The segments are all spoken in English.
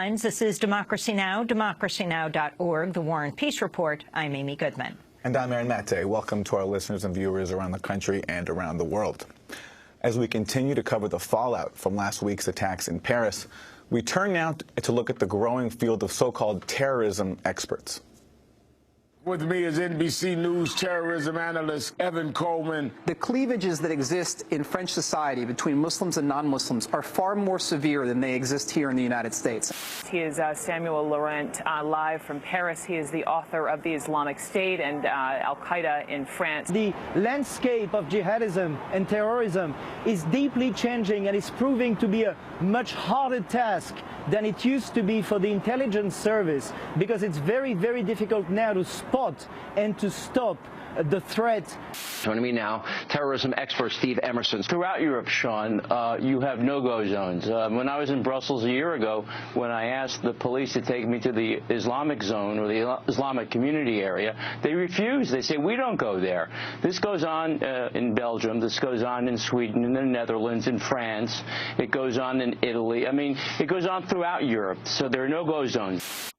This is Democracy Now!, democracynow.org, the War and Peace Report. I'm Amy Goodman. And I'm Aaron Mate. Welcome to our listeners and viewers around the country and around the world. As we continue to cover the fallout from last week's attacks in Paris, we turn now to look at the growing field of so-called terrorism experts. With me is NBC News terrorism analyst Evan Coleman. The cleavages that exist in French society between Muslims and non-Muslims are far more severe than they exist here in the United States. He is Samuel Laurent, live from Paris. He is the author of The Islamic State and Al-Qaeda in France. The landscape of jihadism and terrorism is deeply changing, and is proving to be a much harder task than it used to be for the intelligence service, because it's very, very difficult now to spot and to stop the threat. Joining me now, terrorism expert Steve Emerson. Throughout Europe, Sean, you have no-go zones. When I was in Brussels a year ago, when I asked the police to take me to the Islamic zone or the Islamic community area, they refused. They say, we don't go there. This goes on in Belgium. This goes on in Sweden, in the Netherlands, in France. It goes on in Italy. I mean, it goes on throughout Europe. So there are no-go zones.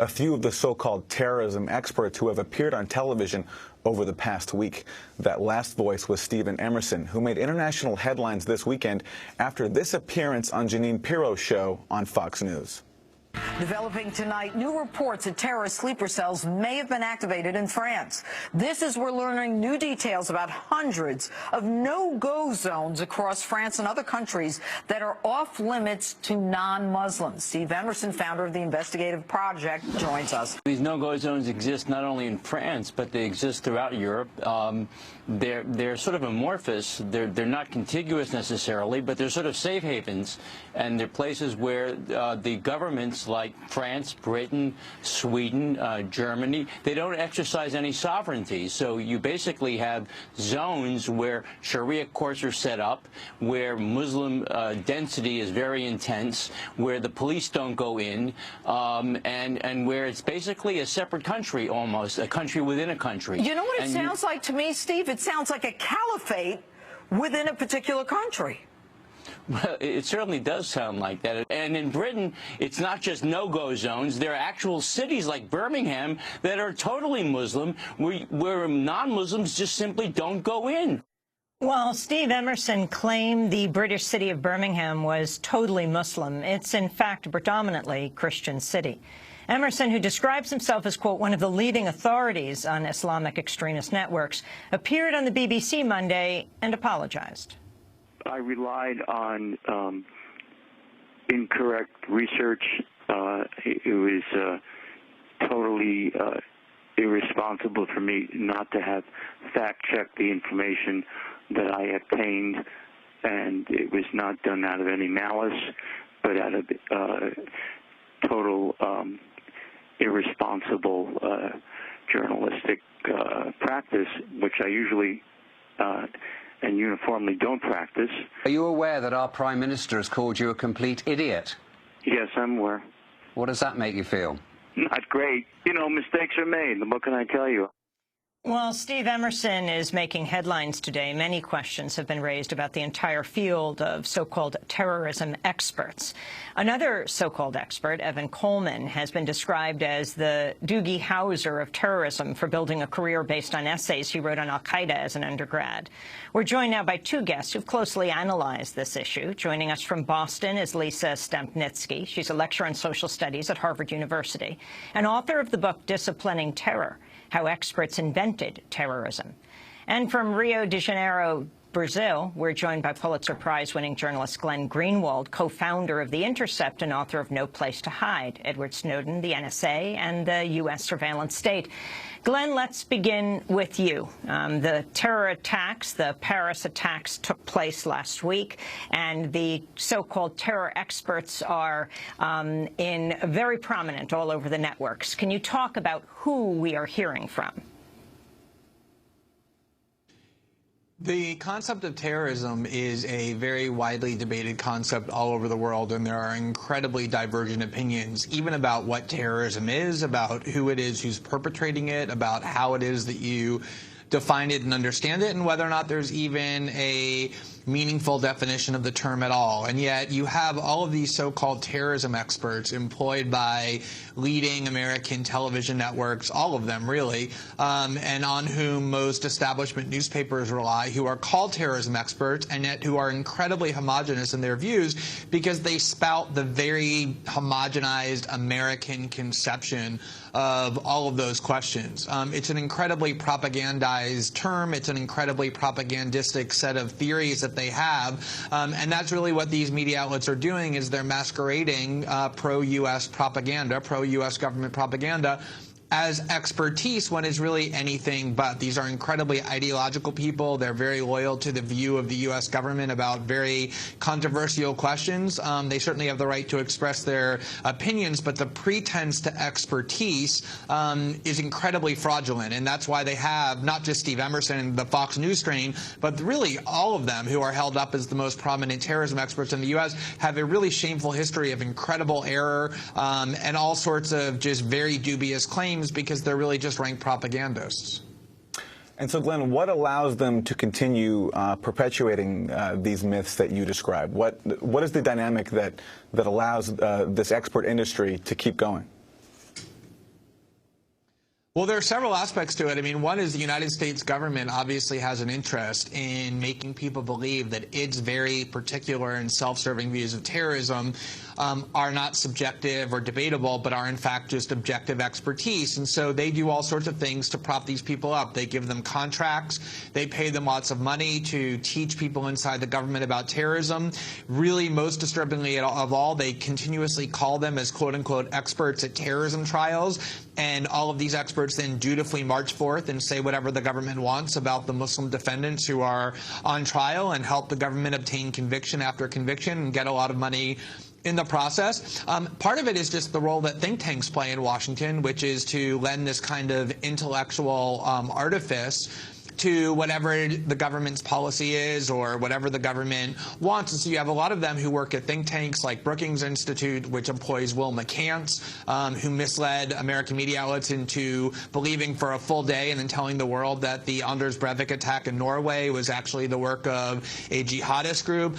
A few of the so-called terrorism experts who have appeared on television over the past week. That last voice was Stephen Emerson, who made international headlines this weekend after this appearance on Jeanine Pirro's show on Fox News. Developing tonight, new reports that terrorist sleeper cells may have been activated in France. This is we're learning new details about hundreds of no-go zones across France and other countries that are off limits to non-Muslims. Steve Emerson, founder of the investigative project, joins us. These no-go zones exist not only in France, but they exist throughout Europe. They're sort of amorphous. They're not contiguous necessarily, but they're sort of safe havens, and they're places where the governments like France, Britain, Sweden, Germany, they don't exercise any sovereignty. So you basically have zones where Sharia courts are set up, where Muslim density is very intense, where the police don't go in, and where it's basically a separate country almost, a country within a country. You know what it sounds like to me, Steve? It sounds like a caliphate within a particular country. Well, it certainly does sound like that. And in Britain, it's not just no-go zones. There are actual cities like Birmingham that are totally Muslim, where non-Muslims just simply don't go in. Well, Steve Emerson claimed the British city of Birmingham was totally Muslim. It's, in fact, a predominantly Christian city. Emerson, who describes himself as, quote, one of the leading authorities on Islamic extremist networks, appeared on the BBC Monday and apologized. I relied on incorrect research. It was totally irresponsible for me not to have fact-checked the information that I obtained, and it was not done out of any malice, but out of total irresponsible journalistic practice, which I usually and uniformly don't practice. Are you aware that our Prime Minister has called you a complete idiot? Yes, I'm aware. What does that make you feel? Not great. You know, mistakes are made. What can I tell you? Well, Steve Emerson is making headlines today. Many questions have been raised about the entire field of so-called terrorism experts. Another so-called expert, Evan Coleman, has been described as the Doogie Howser of terrorism for building a career based on essays he wrote on Al-Qaeda as an undergrad. We're joined now by two guests who've closely analyzed this issue. Joining us from Boston is Lisa Stempnitsky. She's a lecturer in social studies at Harvard University and author of the book Disciplining Terror: How Experts Invented Terrorism. And from Rio de Janeiro, Brazil, we're joined by Pulitzer Prize-winning journalist Glenn Greenwald, co-founder of The Intercept and author of No Place to Hide: Edward Snowden, the NSA, and the U.S. surveillance state. Glenn, let's begin with you. The terror attacks, the Paris attacks, took place last week, and the so-called terror experts are very prominent all over the networks. Can you talk about who we are hearing from? The concept of terrorism is a very widely debated concept all over the world, and there are incredibly divergent opinions, even about what terrorism is, about who it is who's perpetrating it, about how it is that you define it and understand it, and whether or not there's even a meaningful definition of the term at all. And yet you have all of these so-called terrorism experts employed by leading American television networks, all of them really, and on whom most establishment newspapers rely, who are called terrorism experts and yet who are incredibly homogenous in their views because they spout the very homogenized American conception of all of those questions. It's an incredibly propagandized term. It's an incredibly propagandistic set of theories that they have. And that's really what these media outlets are doing, is they're masquerading pro-U.S. propaganda, pro-U.S. government propaganda, as expertise when it's really anything but. These are incredibly ideological people. They're very loyal to the view of the U.S. government about very controversial questions. They certainly have the right to express their opinions, but the pretense to expertise is incredibly fraudulent, and that's why they have not just Steve Emerson, the Fox News strain, but really all of them who are held up as the most prominent terrorism experts in the U.S. have a really shameful history of incredible error and all sorts of just very dubious claims, because they're really just rank propagandists. And so, Glenn, what allows them to continue perpetuating these myths that you describe? What is the dynamic that allows this expert industry to keep going? Well, there are several aspects to it. I mean, one is the United States government obviously has an interest in making people believe that its very particular and self-serving views of terrorism are not subjective or debatable, but are in fact just objective expertise. And so they do all sorts of things to prop these people up. They give them contracts. They pay them lots of money to teach people inside the government about terrorism. Really, most disturbingly of all, they continuously call them as quote-unquote experts at terrorism trials. And all of these experts then dutifully march forth and say whatever the government wants about the Muslim defendants who are on trial and help the government obtain conviction after conviction and get a lot of money in the process. Part of it is just the role that think tanks play in Washington, which is to lend this kind of intellectual artifice to whatever the government's policy is or whatever the government wants. And so you have a lot of them who work at think tanks like Brookings Institute, which employs Will McCants, who misled American media outlets into believing for a full day and then telling the world that the Anders Breivik attack in Norway was actually the work of a jihadist group.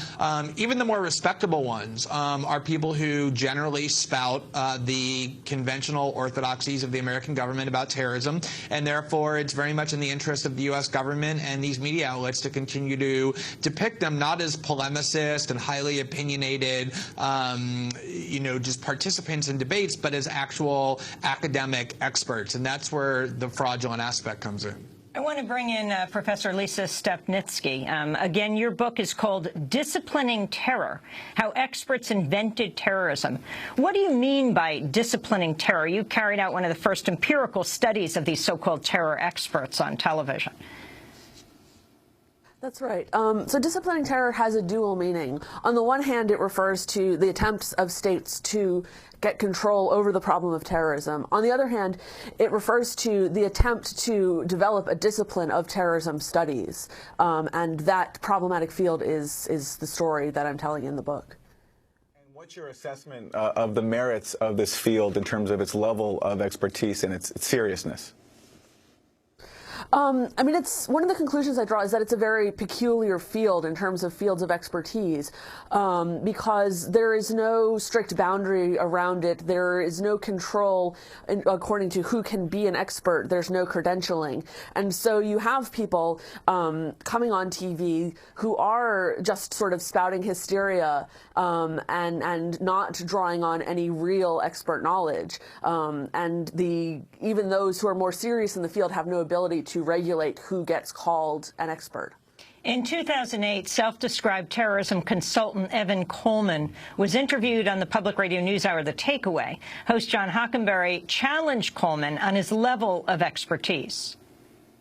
Even the more respectable ones are people who generally spout the conventional orthodoxies of the American government about terrorism, and therefore it's very much in the interest of the U.S. government and these media outlets to continue to depict them not as polemicists and highly opinionated, just participants in debates, but as actual academic experts. And that's where the fraudulent aspect comes in. I want to bring in Professor Lisa Stepnitsky. Again, your book is called Disciplining Terror, How Experts Invented Terrorism. What do you mean by disciplining terror? You carried out one of the first empirical studies of these so-called terror experts on television. That's right. So disciplining terror has a dual meaning. On the one hand, it refers to the attempts of states to get control over the problem of terrorism. On the other hand, it refers to the attempt to develop a discipline of terrorism studies. And that problematic field is the story that I'm telling in the book. And what's your assessment of the merits of this field in terms of its level of expertise and its seriousness? I mean, it's one of the conclusions I draw is that it's a very peculiar field in terms of fields of expertise, because there is no strict boundary around it. There is no control according to who can be an expert. There's no credentialing. And so you have people coming on TV who are just sort of spouting hysteria and not drawing on any real expert knowledge. And even those who are more serious in the field have no ability to regulate who gets called an expert. In 2008, self-described terrorism consultant Evan Coleman was interviewed on the public radio news hour The Takeaway. Host John Hockenberry challenged Coleman on his level of expertise.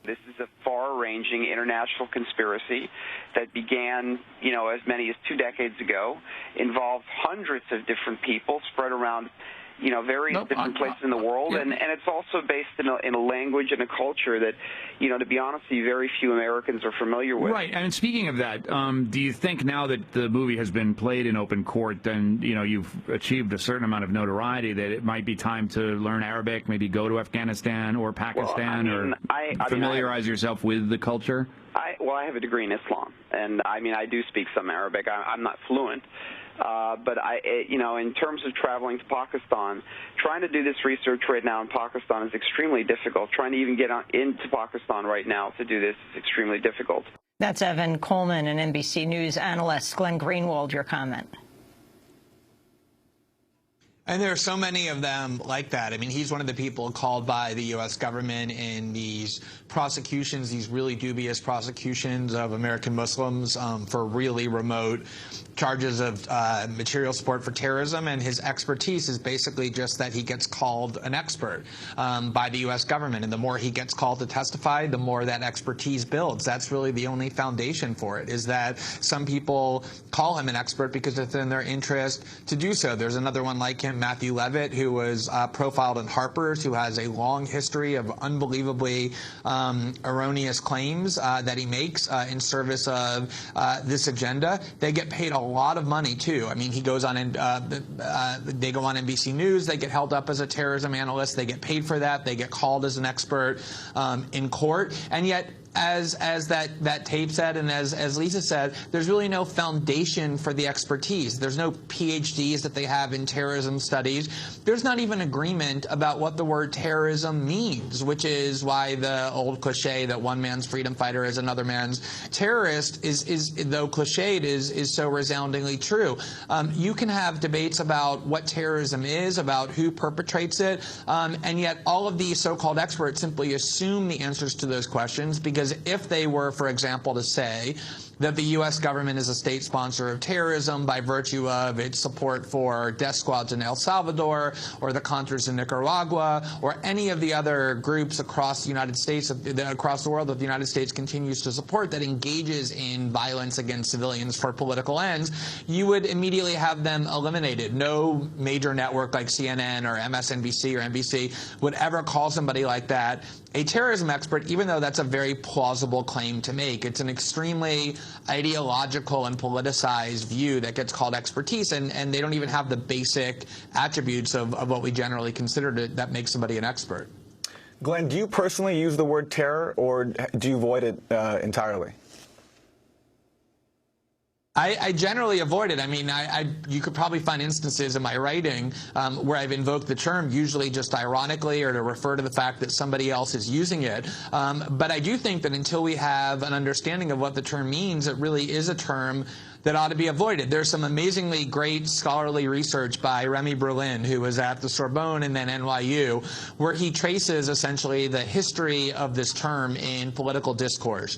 This is a far-ranging international conspiracy that began, as many as 2 decades ago, involved hundreds of different people spread around, various different places in the world, and it's also based in a language and a culture that, to be honest with you, very few Americans are familiar with. Right, and speaking of that, do you think now that the movie has been played in open court, and you've achieved a certain amount of notoriety, that it might be time to learn Arabic, maybe go to Afghanistan or Pakistan, or familiarize yourself with the culture? I have a degree in Islam, and I do speak some Arabic. I'm not fluent. But in terms of traveling to Pakistan, trying to do this research right now in Pakistan is extremely difficult. Trying to even get into Pakistan right now to do this is extremely difficult. That's Evan Coleman, an NBC News analyst. Glenn Greenwald, your comment. And there are so many of them like that. I mean, he's one of the people called by the U.S. government in these prosecutions, these really dubious prosecutions of American Muslims for really remote charges of material support for terrorism. And his expertise is basically just that he gets called an expert by the U.S. government. And the more he gets called to testify, the more that expertise builds. That's really the only foundation for it, is that some people call him an expert because it's in their interest to do so. There's another one like him, Matthew Levitt, who was profiled in Harper's, who has a long history of unbelievably erroneous claims that he makes in service of this agenda. They get paid a lot of money, too. I mean, he goes on and they go on NBC News. They get held up as a terrorism analyst. They get paid for that. They get called as an expert in court. And yet, as that tape said, and as Lisa said, there's really no foundation for the expertise. There's no PhDs that they have in terrorism studies. There's not even agreement about what the word terrorism means, which is why the old cliche that one man's freedom fighter is another man's terrorist is though cliched, is so resoundingly true. You can have debates about what terrorism is, about who perpetrates it, and yet all of these so-called experts simply assume the answers to those questions, because if they were, for example, to say that the U.S. government is a state sponsor of terrorism by virtue of its support for death squads in El Salvador, or the Contras in Nicaragua, or any of the other groups across the United States, across the world that the United States continues to support, that engages in violence against civilians for political ends, you would immediately have them eliminated. No major network like CNN or MSNBC or NBC would ever call somebody like that a terrorism expert, even though that's a very plausible claim to make. It's an extremely ideological and politicized view that gets called expertise, and they don't even have the basic attributes of what we generally consider that makes somebody an expert. Glenn, do you personally use the word terror, or do you avoid it entirely? I generally avoid it. I mean, you could probably find instances in my writing where I've invoked the term, usually just ironically or to refer to the fact that somebody else is using it. But I do think that until we have an understanding of what the term means, it really is a term that ought to be avoided. There's some amazingly great scholarly research by Remy Berlin, who was at the Sorbonne and then NYU, where he traces essentially the history of this term in political discourse.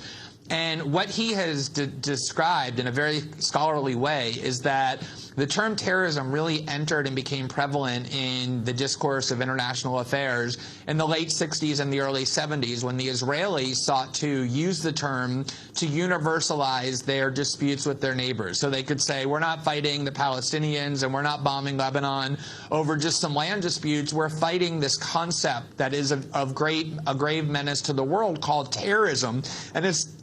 And what he has described in a very scholarly way is that the term terrorism really entered and became prevalent in the discourse of international affairs in the late 60s and the early 70s, when the Israelis sought to use the term to universalize their disputes with their neighbors. So they could say, we're not fighting the Palestinians and we're not bombing Lebanon over just some land disputes. We're fighting this concept that is a grave menace to the world called terrorism. And it's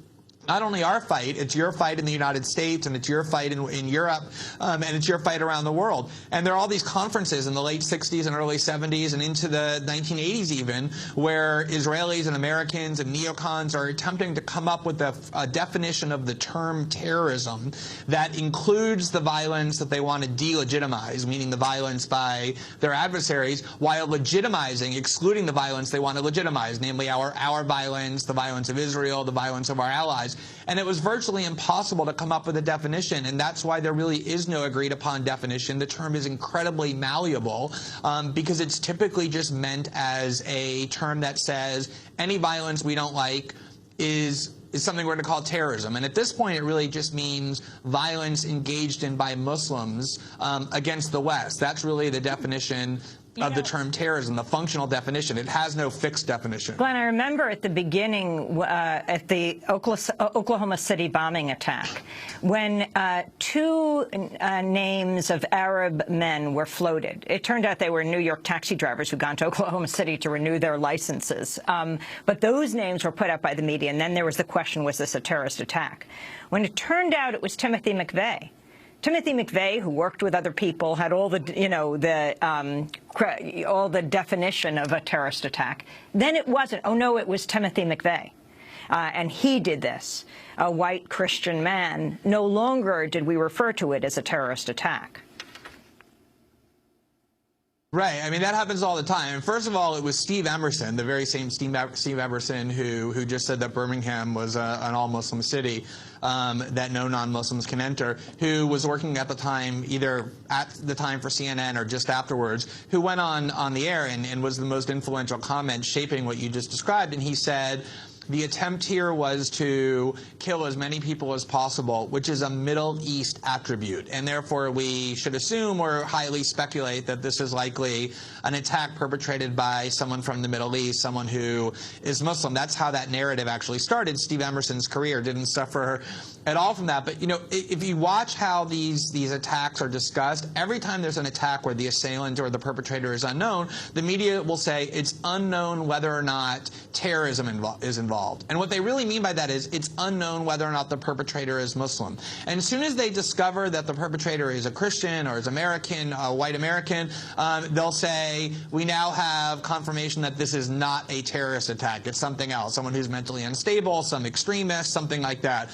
not only our fight, it's your fight in the United States, and it's your fight in Europe, and it's your fight around the world. And there are all these conferences in the late 60s and early 70s and into the 1980s even, where Israelis and Americans and neocons are attempting to come up with a definition of the term terrorism that includes the violence that they want to delegitimize, meaning the violence by their adversaries, while legitimizing, excluding the violence they want to legitimize, namely our violence, the violence of Israel, the violence of our allies. And it was virtually impossible to come up with a definition, and that's why there really is no agreed upon definition. The term is incredibly malleable because it's typically just meant as a term that says any violence we don't like is something we're going to call terrorism. And at this point, it really just means violence engaged in by Muslims against the West. That's really the definition of the term terrorism, the functional definition. It has no fixed definition. Glenn, I remember at the beginning, at the Oklahoma City bombing attack, when two names of Arab men were floated. It turned out they were New York taxi drivers who'd gone to Oklahoma City to renew their licenses. But those names were put out by the media, and then there was the question, was this a terrorist attack? When it turned out it was Timothy McVeigh. Timothy McVeigh, who worked with other people, had all the, all the definition of a terrorist attack. Then it wasn't. Oh, no, it was Timothy McVeigh. And he did this. A white Christian man. No longer did we refer to it as a terrorist attack. Right. I mean, that happens all the time. And first of all, it was Steve Emerson, the very same Steve Emerson who just said that Birmingham was an all-Muslim city, that no non-Muslims can enter, who was working at the time, either at the time for CNN or just afterwards, who went on the air and was the most influential comment shaping what you just described. And he said, the attempt here was to kill as many people as possible, which is a Middle East attribute. And therefore, we should assume or highly speculate that this is likely an attack perpetrated by someone from the Middle East, someone who is Muslim. That's how that narrative actually started. Steve Emerson's career didn't suffer at all from that. But, you know, if you watch how these attacks are discussed, every time there's an attack where the assailant or the perpetrator is unknown, the media will say it's unknown whether or not terrorism is involved. And what they really mean by that is it's unknown whether or not the perpetrator is Muslim. And as soon as they discover that the perpetrator is a Christian or is American, white American, they'll say, we now have confirmation that this is not a terrorist attack. It's something else, someone who's mentally unstable, some extremist, something like that.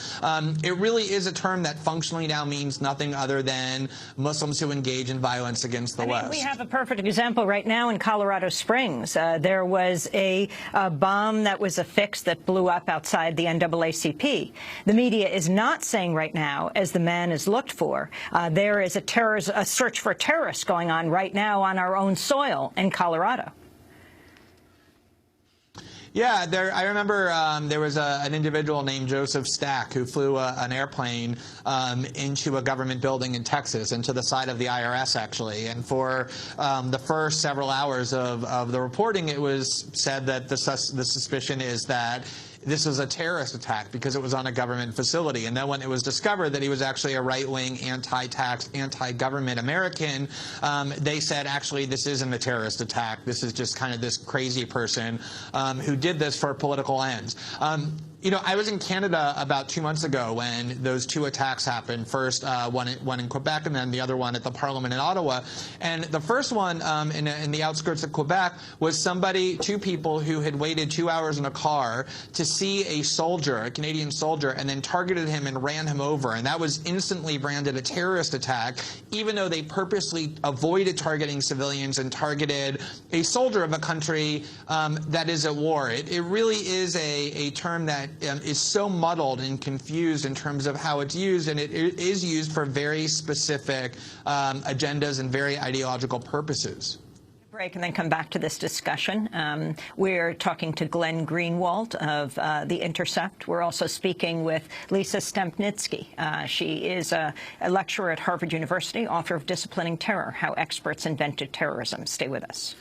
It really is a term that functionally now means nothing other than Muslims who engage in violence against the West. We have a perfect example right now in Colorado Springs. There was a bomb that was affixed that blew up outside the NAACP. The media is not saying right now, as the man is looked for, there is a search for terrorists going on right now on our own soil in Colorado. Yeah, I remember there was an individual named Joseph Stack who flew an airplane into a government building in Texas, into the side of the IRS, actually. And for the first several hours of the reporting, it was said that the suspicion is that this was a terrorist attack because it was on a government facility. And then when it was discovered that he was actually a right-wing, anti-tax, anti-government American, they said, actually, this isn't a terrorist attack. This is just kind of this crazy person who did this for political ends. You know, I was in Canada about 2 months ago when those two attacks happened. First, one in Quebec, and then the other one at the Parliament in Ottawa. And the first one in the outskirts of Quebec was two people who had waited 2 hours in a car to see a soldier, a Canadian soldier, and then targeted him and ran him over. And that was instantly branded a terrorist attack, even though they purposely avoided targeting civilians and targeted a soldier of a country that is at war. It really is a term that is so muddled and confused in terms of how it's used, and it is used for very specific agendas and very ideological purposes. Break and then come back to this discussion. We're talking to Glenn Greenwald of The Intercept. We're also speaking with Lisa Stempnitsky. She is a lecturer at Harvard University, author of Disciplining Terror, How Experts Invented Terrorism. Stay with us.